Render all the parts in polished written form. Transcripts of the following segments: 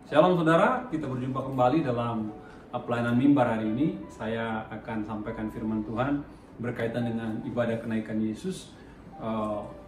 Shalom saudara, kita berjumpa kembali dalam pelayanan mimbar hari ini. Saya akan sampaikan firman Tuhan berkaitan dengan ibadah kenaikan Yesus.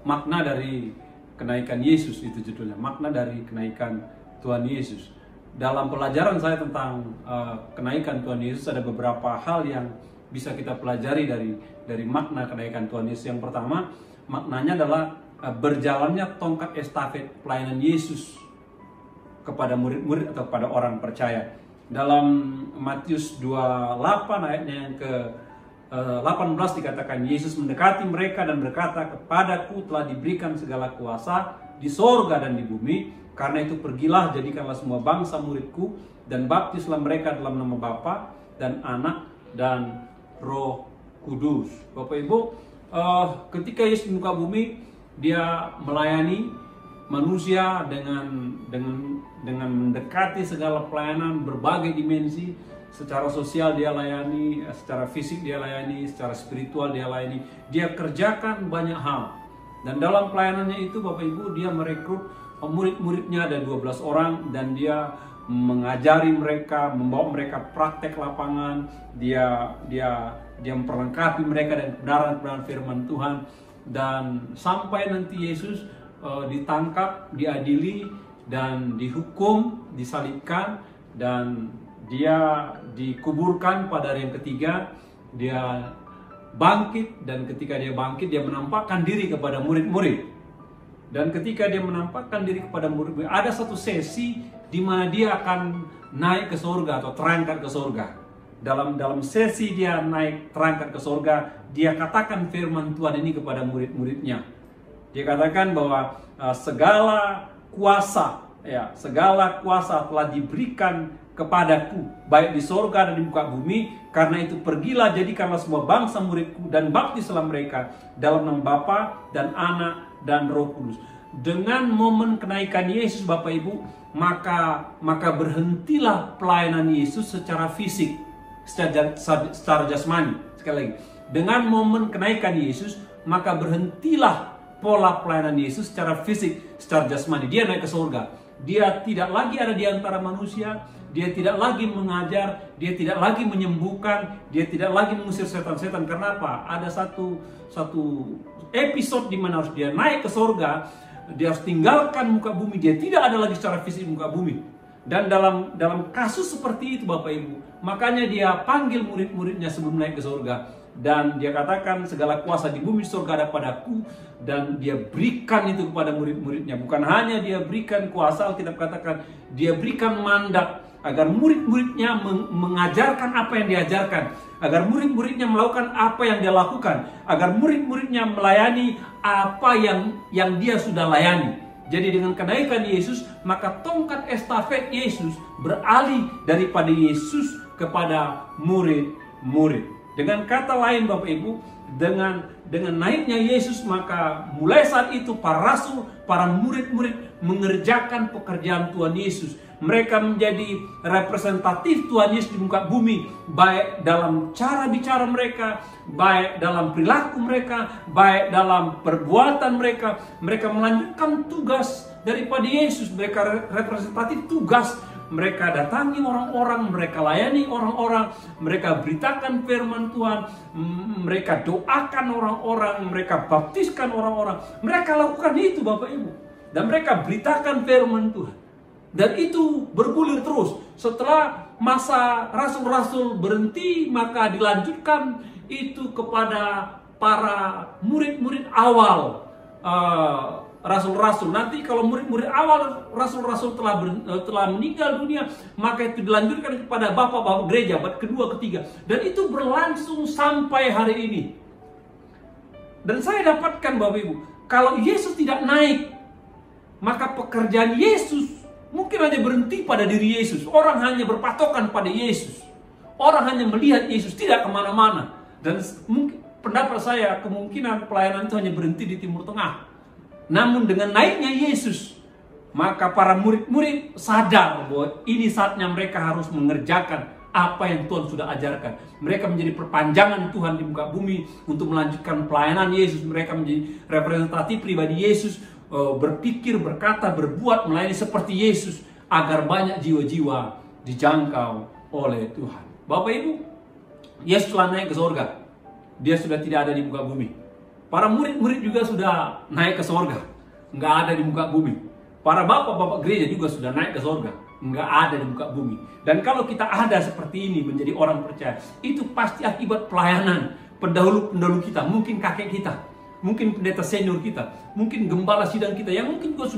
Makna dari kenaikan Yesus itu judulnya, makna dari kenaikan Tuhan Yesus. Dalam pelajaran saya tentang kenaikan Tuhan Yesus ada beberapa hal yang bisa kita pelajari dari makna kenaikan Tuhan Yesus. Yang pertama, maknanya adalah berjalannya tongkat estafet pelayanan Yesus kepada murid-murid atau kepada orang percaya. Dalam Matius 28 ayatnya yang ke 18 dikatakan, Yesus mendekati mereka dan berkata, "Kepadaku telah diberikan segala kuasa di sorga dan di bumi. Karena itu pergilah, jadikanlah semua bangsa muridku, dan baptislah mereka dalam nama Bapa dan Anak dan Roh Kudus." Bapak Ibu, ketika Yesus di muka bumi, dia melayani manusia dengan mendekati segala pelayanan berbagai dimensi. Secara sosial dia layani, secara fisik dia layani, secara spiritual dia layani. Dia kerjakan banyak hal. Dan dalam pelayanannya itu Bapak Ibu, dia merekrut murid-muridnya, ada 12 orang, dan dia mengajari mereka, membawa mereka praktek lapangan. Dia memperlengkapi mereka dengan kebenaran firman Tuhan. Dan sampai nanti Yesus ditangkap, diadili, dan dihukum, disalibkan, dan dia dikuburkan pada hari yang ketiga. Dia bangkit, dan ketika dia bangkit, dia menampakkan diri kepada murid-murid. Dan ketika dia menampakkan diri kepada murid-murid, ada satu sesi di mana dia akan naik ke surga atau terangkat ke surga. Dalam sesi dia naik terangkat ke surga, dia katakan firman Tuhan ini kepada murid-muridnya. Dia katakan bahwa segala kuasa telah diberikan kepadaku, baik di sorga dan di muka bumi. Karena itu pergilah, jadikanlah semua bangsa muridku, dan baptislah mereka dalam nama Bapa dan Anak dan Roh Kudus. Dengan momen kenaikan Yesus Bapak Ibu, maka berhentilah pelayanan Yesus secara fisik, secara jasmani. Sekali lagi, dengan momen kenaikan Yesus, maka berhentilah pola pelayanan Yesus secara fisik, secara jasmani. Dia naik ke surga. Dia tidak lagi ada di antara manusia. Dia tidak lagi mengajar. Dia tidak lagi menyembuhkan. Dia tidak lagi mengusir setan-setan. Karena apa? Ada satu episode di mana harus dia naik ke surga. Dia harus tinggalkan muka bumi. Dia tidak ada lagi secara fisik muka bumi. Dan dalam kasus seperti itu Bapak Ibu, makanya dia panggil murid-muridnya sebelum naik ke surga. Dan dia katakan, segala kuasa di bumi surga ada padaku, dan dia berikan itu kepada murid-muridnya. Bukan hanya dia berikan kuasa, Alkitab katakan dia berikan mandat agar murid-muridnya mengajarkan apa yang diajarkan, agar murid-muridnya melakukan apa yang dia lakukan, agar murid-muridnya melayani apa yang dia sudah layani. Jadi dengan kenaikan Yesus, maka tongkat estafet Yesus beralih daripada Yesus kepada murid-murid. Dengan kata lain Bapak Ibu, dengan naiknya Yesus, maka mulai saat itu para rasul, para murid-murid mengerjakan pekerjaan Tuhan Yesus. Mereka menjadi representatif Tuhan Yesus di muka bumi, baik dalam cara bicara mereka, baik dalam perilaku mereka, baik dalam perbuatan mereka. Mereka melanjutkan tugas daripada Yesus. Mereka representatif tugas. Mereka datangi orang-orang, mereka layani orang-orang, mereka beritakan firman Tuhan, mereka doakan orang-orang, mereka baptiskan orang-orang. Mereka lakukan itu Bapak Ibu. Dan mereka beritakan firman Tuhan. Dan itu bergulir terus. Setelah masa rasul-rasul berhenti, maka dilanjutkan itu kepada para murid-murid awal rasul-rasul. Nanti kalau murid-murid awal rasul-rasul telah meninggal dunia, maka itu dilanjutkan kepada bapak-bapak gereja, abad kedua, ketiga. Dan itu berlangsung sampai hari ini. Dan saya dapatkan Bapak Ibu, kalau Yesus tidak naik, maka pekerjaan Yesus mungkin hanya berhenti pada diri Yesus. Orang hanya berpatokan pada Yesus. Orang hanya melihat Yesus, tidak kemana-mana. Dan mungkin pendapat saya, kemungkinan pelayanan itu hanya berhenti di Timur Tengah. Namun dengan naiknya Yesus, maka para murid-murid sadar bahwa ini saatnya mereka harus mengerjakan apa yang Tuhan sudah ajarkan. Mereka menjadi perpanjangan Tuhan di muka bumi untuk melanjutkan pelayanan Yesus. Mereka menjadi representatif pribadi Yesus, berpikir, berkata, berbuat, melayani seperti Yesus. agar banyak jiwa-jiwa dijangkau oleh Tuhan. Bapak Ibu, Yesus telah naik ke surga. Dia sudah tidak ada di muka bumi. Para murid-murid juga sudah naik ke surga, nggak ada di muka bumi. Para bapak-bapak gereja juga sudah naik ke surga, nggak ada di muka bumi. Dan kalau kita ada seperti ini menjadi orang percaya, itu pasti akibat pelayanan pendahulu-pendahulu kita, mungkin kakek kita, mungkin pendeta senior kita, mungkin gembala sidang kita yang mungkin juga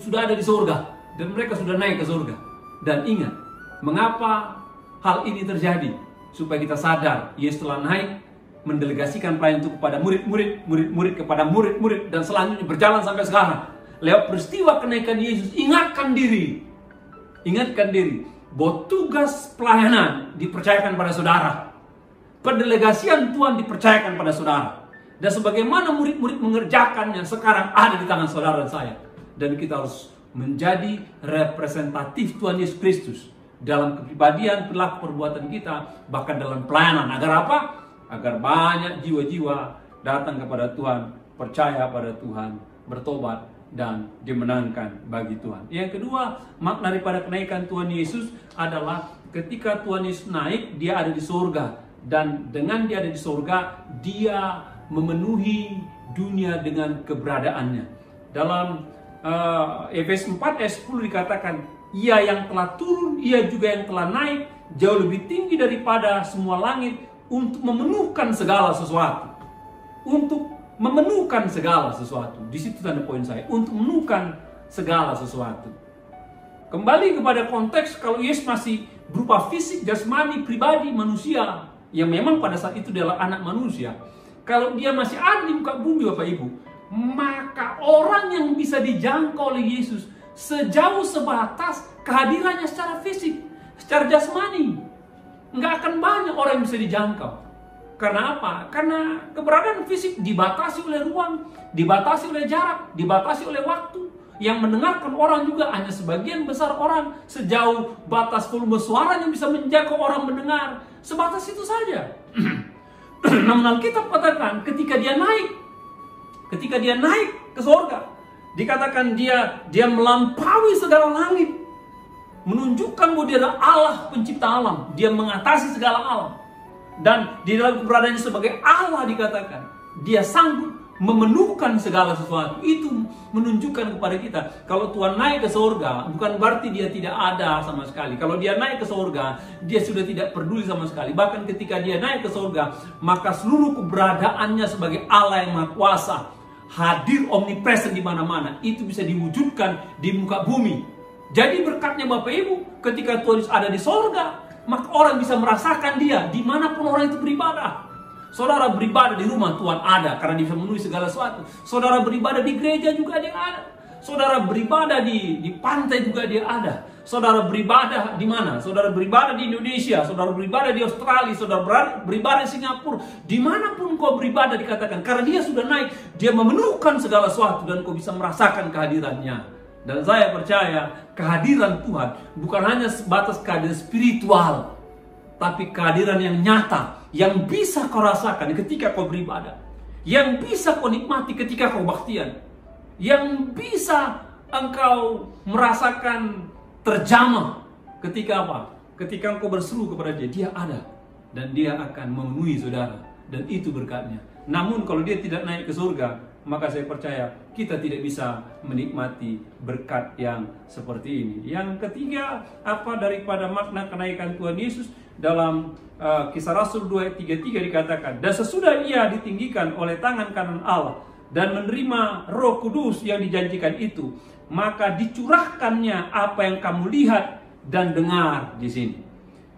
sudah ada di surga dan mereka sudah naik ke surga. Dan ingat, mengapa hal ini terjadi? Supaya kita sadar, Yesus telah naik, mendelegasikan pelayanan itu kepada murid-murid, murid-murid kepada murid-murid, dan selanjutnya berjalan sampai sekarang. Lewat peristiwa kenaikan Yesus, ingatkan diri bahwa tugas pelayanan dipercayakan pada saudara. Pendelegasian Tuhan dipercayakan pada saudara. Dan sebagaimana murid-murid mengerjakannya sekarang ada di tangan saudara dan saya. Dan kita harus menjadi representatif Tuhan Yesus Kristus dalam kepribadian, perilaku, perbuatan kita, bahkan dalam pelayanan. Agar apa? Agar banyak jiwa-jiwa datang kepada Tuhan, percaya pada Tuhan, bertobat, dan dimenangkan bagi Tuhan. Yang kedua, makna daripada kenaikan Tuhan Yesus adalah ketika Tuhan Yesus naik, dia ada di surga. Dan dengan dia ada di surga, dia memenuhi dunia dengan keberadaannya. Dalam Efesus 4 ayat 10 dikatakan, ia yang telah turun, ia juga yang telah naik jauh lebih tinggi daripada semua langit untuk memenuhkan segala sesuatu. Untuk memenuhkan segala sesuatu. Di situ tanda poin saya, untuk memenuhkan segala sesuatu. Kembali kepada konteks, kalau Yesus masih berupa fisik, jasmani, pribadi, manusia, yang memang pada saat itu adalah anak manusia. Kalau dia masih ada di muka bumi, Bapak Ibu, maka orang yang bisa dijangkau oleh Yesus sejauh sebatas kehadirannya secara fisik, secara jasmani. Nggak akan banyak orang yang bisa dijangkau. Karena apa? Karena keberadaan fisik dibatasi oleh ruang, dibatasi oleh jarak, dibatasi oleh waktu. Yang mendengarkan orang juga hanya sebagian besar orang, sejauh batas volume suara yang bisa menjangkau orang mendengar. Sebatas itu saja. Namun Alkitab katakan ketika dia naik ke surga, dikatakan dia melampaui segala langit, menunjukkan bahwa dia adalah Allah pencipta alam, dia mengatasi segala alam. Dan di dalam keberadaannya sebagai Allah dikatakan dia sanggup memenuhkan segala sesuatu. Itu menunjukkan kepada kita, kalau Tuhan naik ke surga, bukan berarti dia tidak ada sama sekali. Kalau dia naik ke surga, dia sudah tidak peduli sama sekali. Bahkan ketika dia naik ke surga, maka seluruh keberadaannya sebagai Allah yang Maha Kuasa, hadir omnipresent di mana-mana, itu bisa diwujudkan di muka bumi. Jadi berkatnya Bapak Ibu, ketika Tuhan ada di surga, maka orang bisa merasakan dia dimanapun orang itu beribadah. Saudara beribadah di rumah, Tuhan ada karena dia bisa memenuhi segala sesuatu. Saudara beribadah di gereja juga dia ada. Saudara beribadah di pantai juga dia ada. Saudara beribadah di mana? Saudara beribadah di Indonesia, saudara beribadah di Australia, saudara beribadah di Singapura. Dimanapun kau beribadah dikatakan, karena dia sudah naik, dia memenuhkan segala sesuatu dan kau bisa merasakan kehadirannya. Dan saya percaya kehadiran Tuhan bukan hanya sebatas kehadiran spiritual, tapi kehadiran yang nyata, yang bisa kau rasakan ketika kau beribadah, yang bisa kau nikmati ketika kau baktian, yang bisa engkau merasakan terjamah ketika apa? Ketika engkau berseru kepada dia, dia ada dan dia akan memenuhi saudara, dan itu berkatnya. Namun kalau dia tidak naik ke surga, maka saya percaya kita tidak bisa menikmati berkat yang seperti ini. Yang ketiga, apa daripada makna kenaikan Tuhan Yesus? Dalam Kisah Rasul 2 ayat 33 dikatakan, dan sesudah ia ditinggikan oleh tangan kanan Allah dan menerima Roh Kudus yang dijanjikan itu, maka dicurahkannya apa yang kamu lihat dan dengar di sini.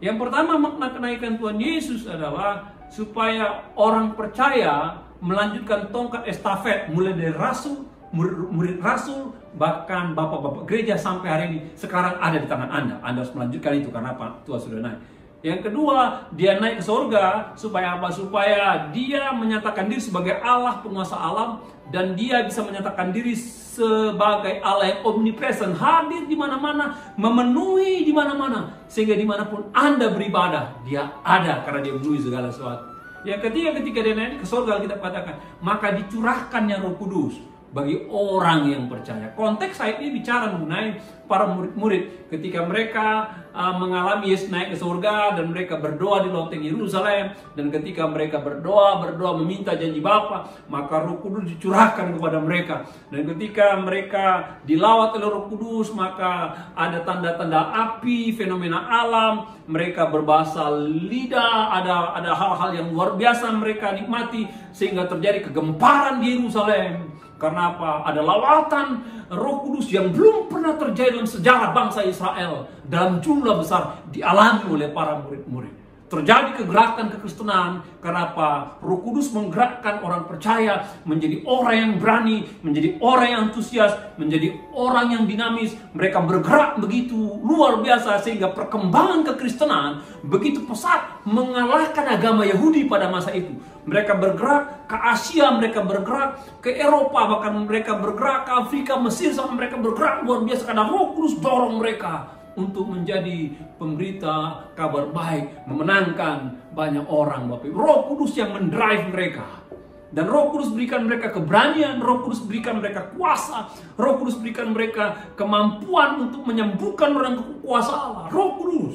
Yang pertama, makna kenaikan Tuhan Yesus adalah supaya orang percaya melanjutkan tongkat estafet mulai dari rasul, murid rasul, bahkan bapak-bapak gereja sampai hari ini sekarang ada di tangan Anda. Anda harus melanjutkan itu karena apa? Tuhan sudah naik. Yang kedua, dia naik ke surga supaya apa? Supaya dia menyatakan diri sebagai Allah penguasa alam, dan dia bisa menyatakan diri sebagai Allah yang omnipresent, hadir di mana-mana, memenuhi di mana-mana, sehingga dimanapun Anda beribadah, dia ada karena dia memenuhi segala sesuatu. Yang ketiga, ketika dia naik ke surga, kita katakan, maka dicurahkannya Roh Kudus. bagi orang yang percaya. Konteks ayat ini bicara mengenai para murid-murid ketika mereka mengalami Yesus naik ke surga dan mereka berdoa di loteng Yerusalem, dan ketika mereka berdoa meminta janji Bapa, maka Roh Kudus dicurahkan kepada mereka. Dan ketika mereka dilawat oleh Roh Kudus, maka ada tanda-tanda api, fenomena alam, mereka berbahasa lidah, ada hal-hal yang luar biasa mereka nikmati sehingga terjadi kegemparan di Yerusalem. Karena apa? Ada lawatan Roh Kudus yang belum pernah terjadi dalam sejarah bangsa Israel dalam jumlah besar dialami oleh para murid-murid. Terjadi kegerakan kekristenan karena apa? Roh Kudus menggerakkan orang percaya menjadi orang yang berani, menjadi orang yang antusias, menjadi orang yang dinamis. Mereka bergerak begitu luar biasa sehingga perkembangan kekristenan begitu pesat mengalahkan agama Yahudi pada masa itu. Mereka bergerak ke Asia, mereka bergerak ke Eropa, bahkan mereka bergerak ke Afrika, Mesir, sampai mereka bergerak luar biasa karena Roh Kudus dorong mereka untuk menjadi pemberita kabar baik, memenangkan banyak orang. Bapak, Roh Kudus yang mendrive mereka. Dan Roh Kudus berikan mereka keberanian, Roh Kudus berikan mereka kuasa, Roh Kudus berikan mereka kemampuan untuk menyembuhkan orang kuasa Allah. Roh Kudus.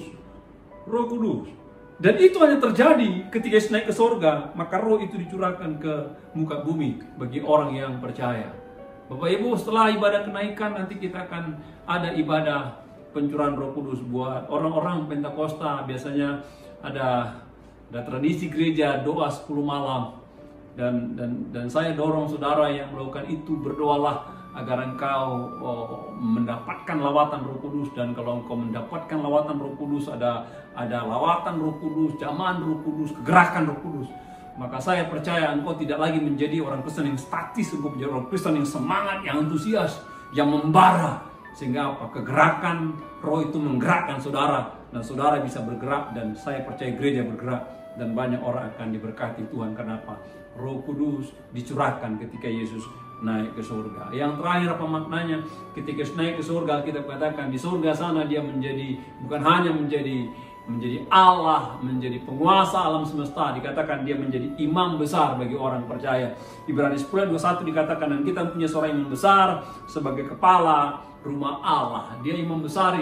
Dan itu hanya terjadi ketika Yesus naik ke surga, maka roh itu dicurahkan ke muka bumi bagi orang yang percaya. Bapak Ibu, setelah ibadah kenaikan nanti kita akan ada ibadah pencurahan Roh Kudus buat orang-orang Pentakosta. Biasanya ada tradisi gereja doa 10 malam. Dan saya dorong saudara yang melakukan itu, berdoalah agar engkau mendapatkan lawatan Roh Kudus. Dan kalau engkau mendapatkan lawatan Roh Kudus, ada lawatan Roh Kudus, jamahan Roh Kudus, kegerakan Roh Kudus, maka saya percaya engkau tidak lagi menjadi orang Kristen yang statis, engkau menjadi orang Kristen yang semangat, yang antusias, yang membara. Sehingga apa? Kegerakan roh itu menggerakkan saudara, dan saudara bisa bergerak, dan saya percaya gereja bergerak, dan banyak orang akan diberkati Tuhan. Kenapa? Roh Kudus dicurahkan ketika Yesus naik ke surga. Yang terakhir apa maknanya? Ketika Yesus naik ke surga, kita katakan di surga sana dia bukan hanya menjadi Allah, menjadi penguasa alam semesta. Dikatakan dia menjadi imam besar bagi orang percaya. Ibrani 10:21 dikatakan, dan kita punya seorang imam besar sebagai kepala rumah Allah. Dia imam besar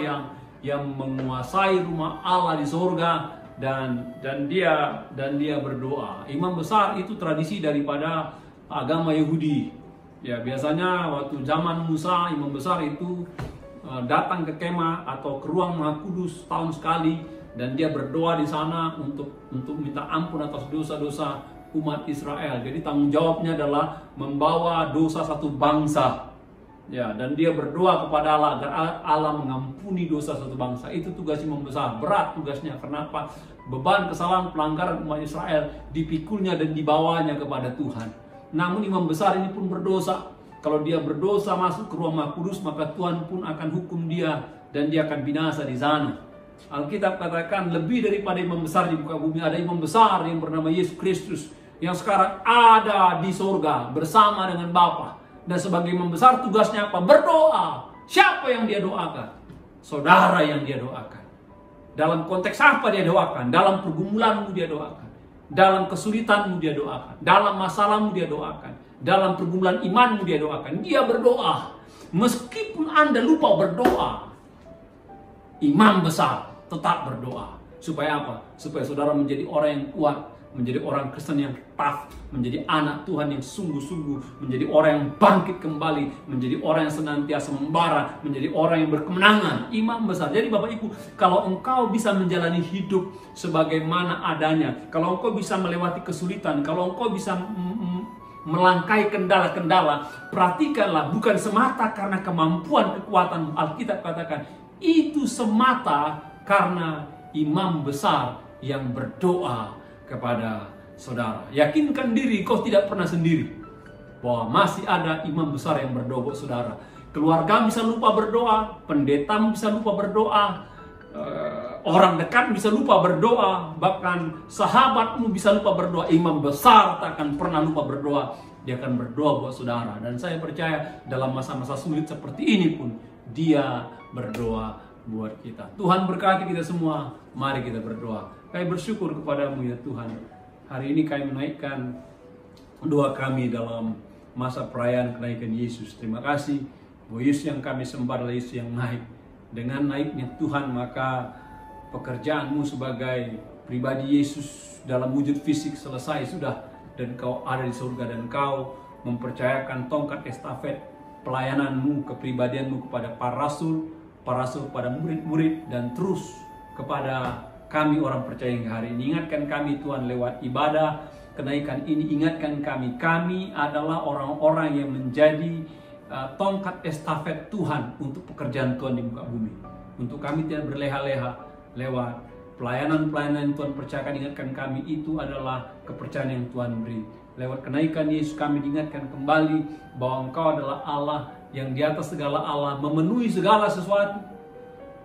yang menguasai rumah Allah di surga, dan dia berdoa. Imam besar itu tradisi daripada agama Yahudi. Ya, biasanya waktu zaman Musa, imam besar itu datang ke kemah atau ke ruang Maha Kudus tahun sekali, dan dia berdoa di sana untuk minta ampun atas dosa-dosa umat Israel. Jadi tanggung jawabnya adalah membawa dosa satu bangsa. Ya, dan dia berdoa kepada Allah agar Allah mengampuni dosa satu bangsa. Itu tugas imam besar, berat tugasnya. Kenapa? Beban kesalahan pelanggaran umat Israel dipikulnya dan dibawanya kepada Tuhan. Namun imam besar ini pun berdosa. Kalau dia berdosa masuk ke ruang Maha Kudus, maka Tuhan pun akan hukum dia dan dia akan binasa di sana. Alkitab katakan lebih daripada imam besar di muka bumi, ada imam besar yang bernama Yesus Kristus yang sekarang ada di surga bersama dengan Bapa. Dan sebagai imam besar tugasnya apa? Berdoa. Siapa yang dia doakan? Saudara yang dia doakan. Dalam konteks apa dia doakan? Dalam pergumulanmu dia doakan. Dalam kesulitanmu dia doakan. Dalam masalahmu dia doakan. Dalam pergumulan imanmu dia doakan. Dia berdoa. Meskipun Anda lupa berdoa, imam besar tetap berdoa. Supaya apa? Supaya saudara menjadi orang yang kuat, menjadi orang Kristen yang tough, menjadi anak Tuhan yang sungguh-sungguh, menjadi orang yang bangkit kembali, menjadi orang yang senantiasa membara, menjadi orang yang berkemenangan, imam besar. Jadi Bapak Ibu, kalau engkau bisa menjalani hidup sebagaimana adanya, kalau engkau bisa melewati kesulitan, kalau engkau bisa melangkai kendala-kendala, perhatikanlah, bukan semata karena kemampuan, kekuatan. Alkitab katakan, itu semata karena imam besar yang berdoa kepada saudara. Yakinkan diri kau tidak pernah sendiri, bahwa masih ada imam besar yang berdoa buat saudara. Keluarga bisa lupa berdoa, pendeta bisa lupa berdoa, orang dekat bisa lupa berdoa, bahkan sahabatmu bisa lupa berdoa. Imam besar tak akan pernah lupa berdoa. Dia akan berdoa buat saudara. Dan saya percaya dalam masa-masa sulit seperti ini pun dia berdoa buat kita. Tuhan berkati kita semua. Mari kita berdoa. Kami bersyukur kepadamu ya Tuhan. Hari ini kami menaikkan doa kami dalam masa perayaan kenaikan Yesus. Terima kasih bahwa Yesus yang kami sembah adalah Yesus yang naik. Dengan naiknya Tuhan, maka pekerjaanmu sebagai pribadi Yesus dalam wujud fisik selesai sudah, dan kau ada di surga, dan kau mempercayakan tongkat estafet pelayananmu, kepribadianmu kepada para rasul kepada murid-murid, dan terus kepada kami orang percaya hingga hari ini. Ingatkan kami Tuhan lewat ibadah kenaikan ini, ingatkan kami adalah orang-orang yang menjadi tongkat estafet Tuhan untuk pekerjaan Tuhan di muka bumi. Untuk kami tidak berleha-leha lewat pelayanan-pelayanan yang Tuhan percayakan. Ingatkan kami itu adalah kepercayaan yang Tuhan beri. Lewat kenaikan Yesus kami diingatkan kembali bahwa Engkau adalah Allah yang di atas segala Allah, memenuhi segala sesuatu.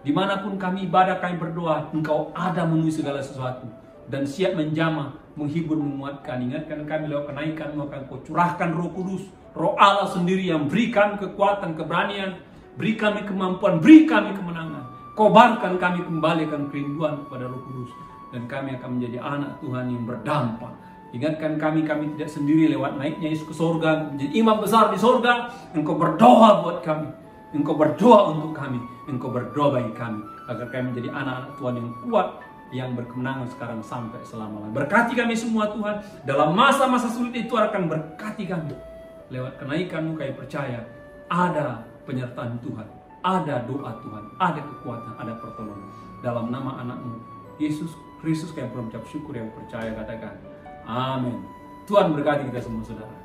Dimanapun kami ibadah, kami berdoa, Engkau ada memenuhi segala sesuatu dan siap menjamah, menghibur, menguatkan. Ingatkan kami lewat kenaikan, maka Engkau curahkan Roh Kudus, Roh Allah sendiri yang beri kami kekuatan, keberanian, beri kami kemampuan, beri kami kemenangan. Kobarkan kami kembali akan kerinduan kepada Roh Kudus, dan kami akan menjadi anak Tuhan yang berdampak. Ingatkan kami tidak sendiri lewat naiknya Yesus ke sorga, menjadi imam besar di sorga. Engkau berdoa buat kami, Engkau berdoa untuk kami, Engkau berdoa bagi kami, agar kami menjadi anak-anak Tuhan yang kuat, yang berkemenangan sekarang sampai selama-lamanya. Berkati kami semua Tuhan, dalam masa-masa sulit itu akan berkati kami. Lewat kenaikan-Mu kami percaya ada penyertaan Tuhan, ada doa Tuhan, ada kekuatan, ada pertolongan. Dalam nama anak-Mu Yesus Kristus kami berucap syukur, yang percaya katakan amin. Tuhan berkati kita semua saudara.